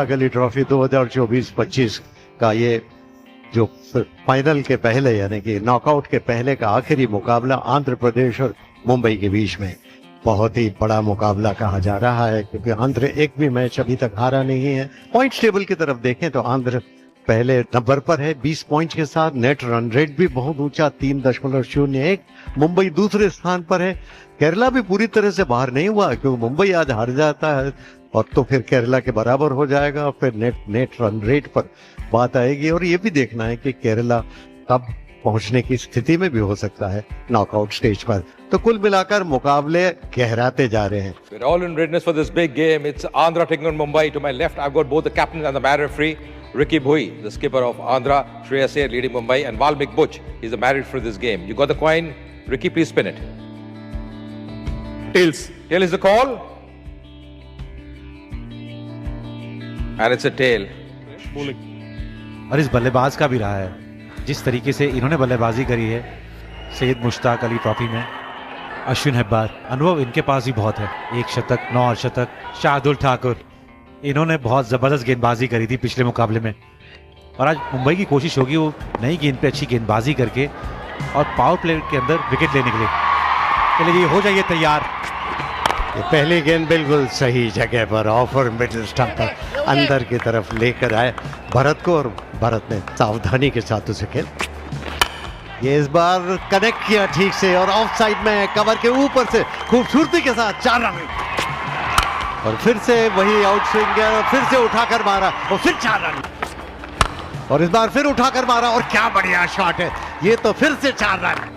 गली ट्रॉफी 2024-25 का ये जो फाइनल के पहले यानी कि नॉकआउट के पहले का आखिरी मुकाबला आंध्र प्रदेश और मुंबई के बीच में बहुत ही बड़ा मुकाबला कहा जा रहा है, क्योंकि आंध्र एक भी मैच अभी तक हारा नहीं है। पॉइंट्स टेबल की तरफ देखें तो आंध्र पहले नंबर पर है 20 पॉइंट के साथ। नेट रन रेट भी बहुत ऊंचा 3.01। मुंबई दूसरे स्थान पर है। केरला भी पूरी तरह से बाहर नहीं हुआ, क्योंकि मुंबई आज हार जाता है और तो फिर केरला के बराबर हो जाएगा। फिर नेट रन रेट पर बात आएगी और ये भी देखना है कि केरला कब पहुंचने की स्थिति में भी हो सकता है नॉकआउट स्टेज पर। तो कुल मिलाकर मुकाबले गहराते जा रहे हैं। We're all in readiness for this big game. It's Andhra taking on Mumbai. To my left, I've got both the captains and the man referee, Ricky Bhui, the skipper of Andhra, Shreyas Iyer leading Mumbai, and Valmik Butch. He's the man for this game. You got the coin, Ricky. Please spin it. Tails. Tail is the call, and it's a tail. और इस बल्लेबाज का भी रहा है, जिस तरीके से इन्होंने बल्लेबाजी करी है सैयद मुश्ताक अली ट्रॉफी में। अश्विन हेब्बार, अनुभव इनके पास भी बहुत है। 1 शतक, 9 अर्धशतक। शार्दुल ठाकुर, इन्होंने बहुत जबरदस्त गेंदबाजी करी थी पिछले मुकाबले में, और आज मुंबई की कोशिश होगी वो नई गेंद पे अच्छी गेंदबाजी करके और पावर प्ले के अंदर विकेट लेने के लिए। चलिए जी, हो जाइए तैयार। ये पहली गेंद बिल्कुल सही जगह पर ऑफर मिडिल स्टंप पर अंदर की तरफ लेकर आए भरत को, और भरत ने सावधानी के साथ उसे खेल। ये इस बार कनेक्ट किया ठीक से और ऑफ साइड में कवर के ऊपर से खूबसूरती के साथ 4 रन, और फिर से वही आउट स्विंग गया, फिर से उठाकर मारा और फिर 4 रन, और इस बार फिर उठाकर मारा और क्या बढ़िया शॉट है ये, तो फिर से 4 रन।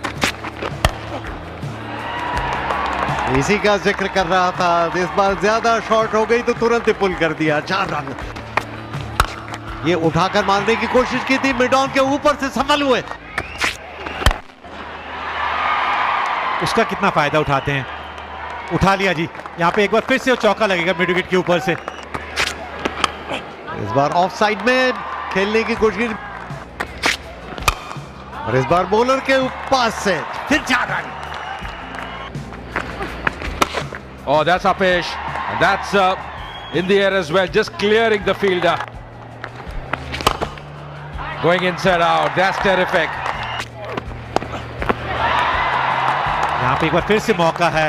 इसी का जिक्र कर रहा था, इस बार ज्यादा शॉट हो गई तो तुरंत ही पुल कर दिया। 4 रन। ये उठाकर मारने की कोशिश की थी, मिड ऑन के ऊपर से सफल हुए। उसका कितना फायदा उठाते हैं, उठा लिया जी। यहाँ पे एक बार फिर से चौका लगेगा मिड विकेट के ऊपर से। इस बार ऑफ साइड में खेलने की कोशिश, और इस बार बॉलर के पास से फिर 4 run. Oh, that's Apesh. And that's in the air as well, just clearing the fielder. Going inside out. That's terrific. यहाँ पे एक बार फिर से मौका है,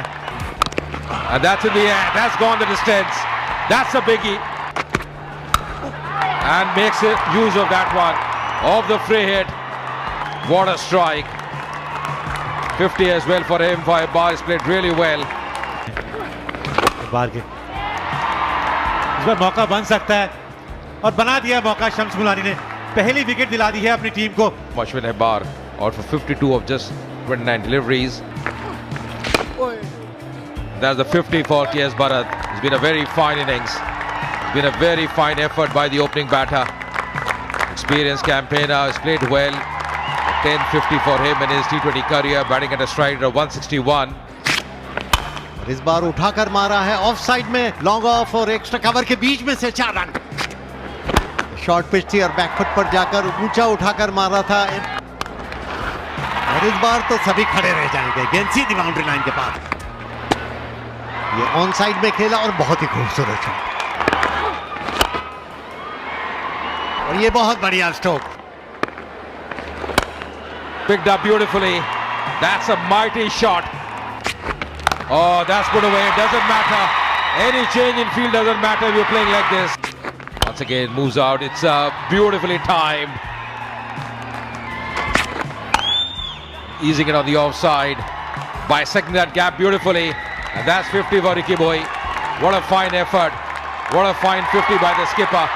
And that's in the air. That's gone the distance. That's a biggie. And makes use of that one. Of the free hit. What a strike. 50 as well for him. Bar has played really well. बार के इस बार मौका बन सकता है, और बना दिया मौका। शम्स मुलानी ने पहली विकेट दिला दी है अपनी टीम को। Ashwin Hebbar out for 52 of just 29 deliveries. That's the 50 for T.S. Bharat. It's been a very fine innings. It's been a very fine effort by the opening batter. Experienced campaigner, has played well. 10-50 for him in his T20 career, batting at a stride of 161. इस बार उठाकर मारा है of side में, long off और extra cover के बीच में से 4 run. Short pitch थी और बैकफुट पर जाकर ऊंचा उठाकर मारा था, और इस बार तो सभी खड़े रह जाएंगे। गेंद सीधी बाउंड्री लाइन के पास। ये ऑन साइड में खेला और बहुत ही खूबसूरत शॉट, और ये बहुत बढ़िया stroke. Picked up beautifully. That's a mighty shot. Oh, that's put away. It doesn't matter. Any change in field doesn't matter if you're playing like this. Once again, moves out. It's beautifully timed. Easing it on the offside. Bisecting that gap beautifully. And that's 50 for Ricky Bhui. What a fine effort. What a fine 50 by the skipper.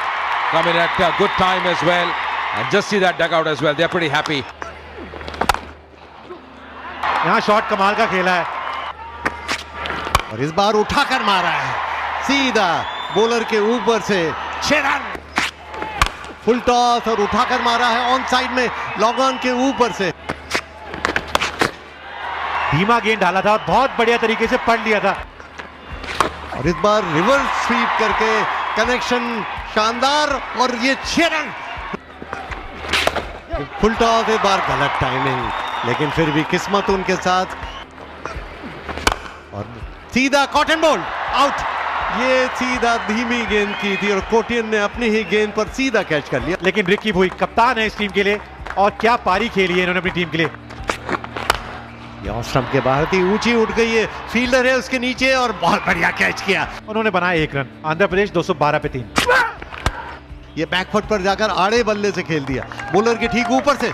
Coming at a good time as well. And just see that dugout as well. They're pretty happy. यहाँ shot कमाल का खेला है, और इस बार उठाकर मारा है सीधा बॉलर के ऊपर से 6 रन। फुल टॉस और उठाकर मारा है ऑन साइड में, लॉन्ग ऑन के ऊपर से। धीमा गेंद डाला था और बहुत बढ़िया तरीके से पढ़ लिया था, और इस बार रिवर्स स्वीप करके कनेक्शन शानदार, और ये 6 रन। फुल टॉस इस बार गलत टाइमिंग, लेकिन फिर भी किस्मत उनके साथ, और सीधा कॉटन बॉल आउट। ये सीधा धीमी गेंद की थी और कोटियन ने अपनी ही गेंद पर सीधा कैच कर लिया। लेकिन रिकी भुई कप्तान है इस टीम के लिए और क्या पारी खेली है इन्होंने अपनी टीम के लिए। ये ऑफ स्टंप के बाहर थी, ऊंची उठ गई है, फील्डर है उसके नीचे और बहुत बढ़िया कैच किया। उन्होंने बनाया 1 रन। आंध्र प्रदेश 212 पे 3। ये बैकफुट पर जाकर आड़े बल्ले से खेल दिया, बॉलर के ठीक ऊपर से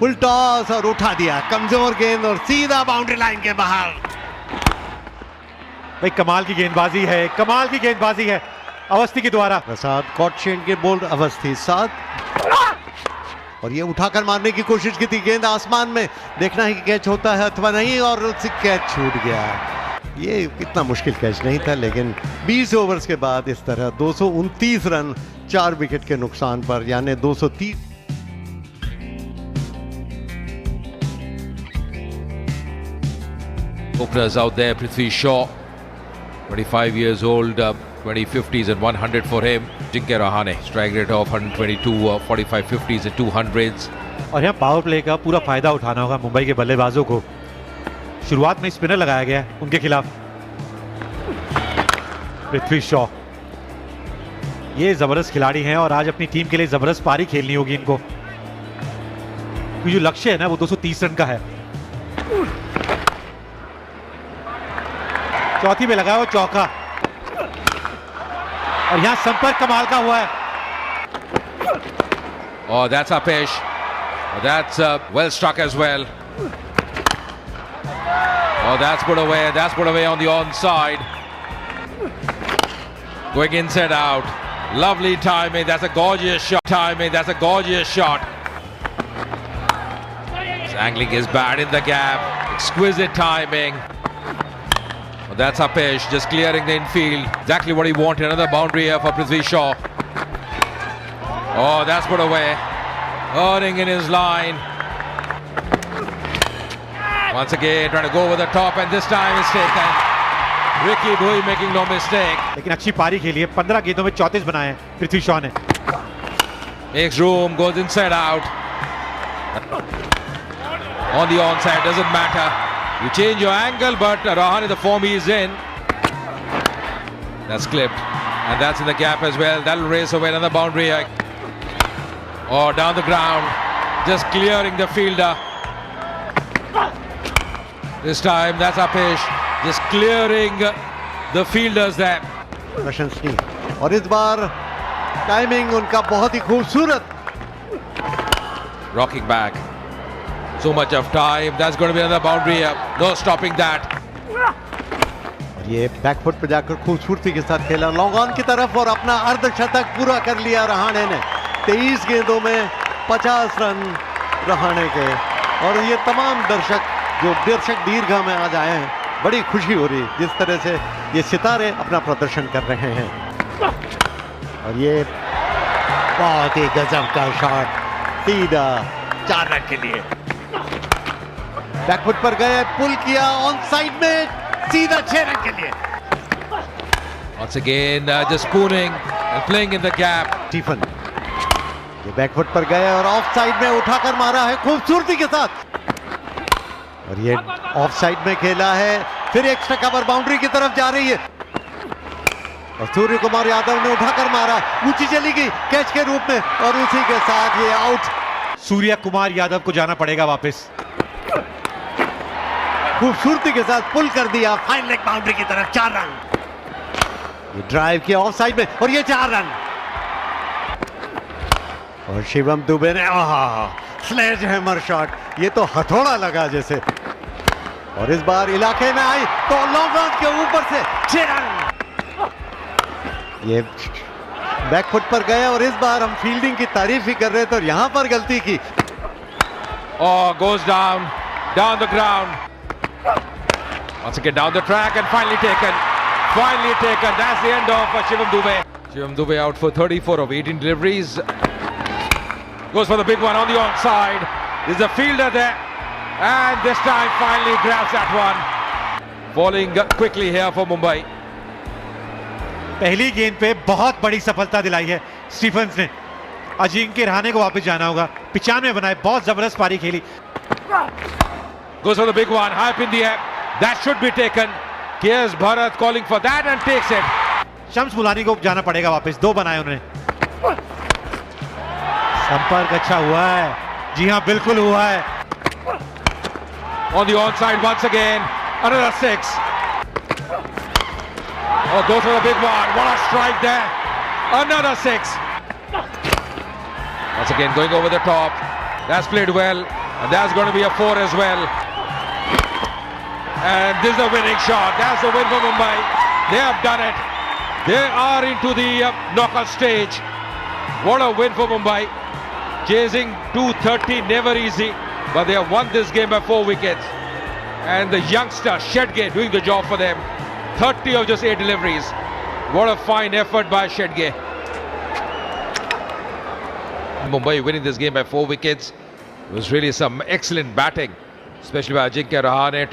फुल टॉस और उठा दिया, कमजोर गेंद और सीधा बाउंड्री लाइन के बाहर। भाई कमाल की गेंदबाजी है, कमाल की गेंदबाजी है अवस्थी के द्वारा। प्रसाद कॉटशेन के बोल्ड अवस्थी साथ और ये उठाकर मारने की कोशिश की थी, गेंद आसमान में, देखना है कि कैच होता है अथवा नहीं, और उससे कैच छूट गया। ये इतना मुश्किल कैच नहीं था, लेकिन 20 ओवर्स के बाद इस तरह 229 रन 4 विकेट के नुकसान पर, यानी 230। Openers out there, Prithvi Shaw, 25 years old, 20 50s and 100 for him. Jinkya Rahane, strike rate of 122, 45 50s and 200s. और यहाँ पावर प्ले का पूरा फायदा उठाना होगा मुंबई के बल्लेबाजों को। शुरुआत में स्पिनर लगाया गया है उनके खिलाफ। पृथ्वी शॉ ये जबरदस्त खिलाड़ी हैं और आज अपनी टीम के लिए जबरदस्त पारी खेलनी होगी इनको, क्योंकि जो लक्ष्य है ना वो 230 रन का है। चौथी में लगाया वो चौका और यहां संपर्क कमाल का हुआ है। Oh, that's Apesh. Oh, that's well struck as well. Oh, that's put away. That's put away on the onside. Going inside out. Lovely timing. That's a gorgeous shot. Timing. That's a gorgeous shot. His angling is bad in the gap. Exquisite timing. Oh, that's Apesh just clearing the infield. Exactly what he wanted. Another boundary here for Prithvi Shaw. Oh, that's put away. Earning in his line. Once again, trying to go over the top, and this time it's taken. Ricky Bhui making no mistake. लेकिन अच्छी पारी खेली है, 15 गेंदों में 34 बनाए हैं पृथ्वी शॉ ने। Makes room, goes inside out. On the onside, doesn't matter. You change your angle, but Rahane, the form he is in. That's clipped. And that's in the gap as well. That'll race away another boundary. Oh, down the ground. Just clearing the fielder. This time, that's Apesh. Just clearing the fielders there. प्रशंसनीय, और इस बार timing उनका बहुत ही खूबसूरत। Rocking back. So much of time. That's going to be another boundary. No stopping that. और ये back foot पे जाकर खूबसूरती के साथ खेला लॉन्ग ऑन की तरफ और अपना अर्धशतक पूरा कर लिया रहाणे ने। 23 गेंदों में 50 रन रहाणे के, और ये तमाम दर्शक दीर्घा में आज आए हैं, बड़ी खुशी हो रही जिस तरह से ये सितारे अपना प्रदर्शन कर रहे हैं। और ये बहुत ही गजब का शॉट, सीधा 4 रन के लिए। बैकफुट पर गए, पुल किया ऑन साइड में, सीधा 6 रन के लिए। Once again, just spooning and playing in the gap. Stephen ये बैकफुट पर गए और ऑफ साइड में उठाकर मारा है खूबसूरती के साथ, और ये ऑफ साइड में खेला है, फिर एक्स्ट्रा कवर बाउंड्री की तरफ जा रही है और सूर्य कुमार यादव ने उठाकर मारा, ऊंची चली गई कैच के रूप में, और उसी के साथ ये आउट। सूर्य कुमार यादव को जाना पड़ेगा वापस। खूबसूरती के साथ पुल कर दिया फाइन लेग बाउंड्री की तरफ, 4 रन। ये ड्राइव किया ऑफ साइड में और ये 4 रन। और शिवम दुबे ने स्लेज हैमर शॉट, ये तो हथौड़ा लगा जैसे, और इस बार इलाके में आई तो लॉन्ग ऑन के ऊपर से 6 रन। ये बैकफुट पर गए और इस बार हम फील्डिंग की तारीफ ही कर रहे थे और यहां पर गलती की। Oh, goes down the ground. Once again down the track and finally taken. That's the end of Shivam Dube. Shivam Dube out for 34 of 18 deliveries. Goes for the big one on the onside. There's a fielder there, and this time finally grabs that one. Falling quickly here for Mumbai. पहली गेंद पे बहुत बड़ी सफलता दिलाई है Stephen's ने। अजिंक्य रहाणे को वापस जाना होगा। 95 बनाए, बहुत जबरदस्त पारी खेली। Goes for the big one, high up in the air. That should be taken. Here's Bharat calling for that and takes it. Shams Mulani को जाना पड़ेगा वापस, 2 बनाए उन्होंने। संपर्क अच्छा हुआ है, जी हाँ बिल्कुल हुआ है। On the onside once again, another 6. Oh, goes for the big one. What a strike there. Another 6. Once again going over the top. That's played well. And that's going to be a 4 as well. And this is the winning shot. That's the win for Mumbai. They have done it. They are into the knockout stage. What a win for Mumbai. Chasing 230, never easy. But they have won this game by 4 wickets. And the youngster, Shedge, doing the job for them. 30 of just 8 deliveries. What a fine effort by Shedge. Mumbai winning this game by 4 wickets. It was really some excellent batting, especially by Ajinkya Rahane.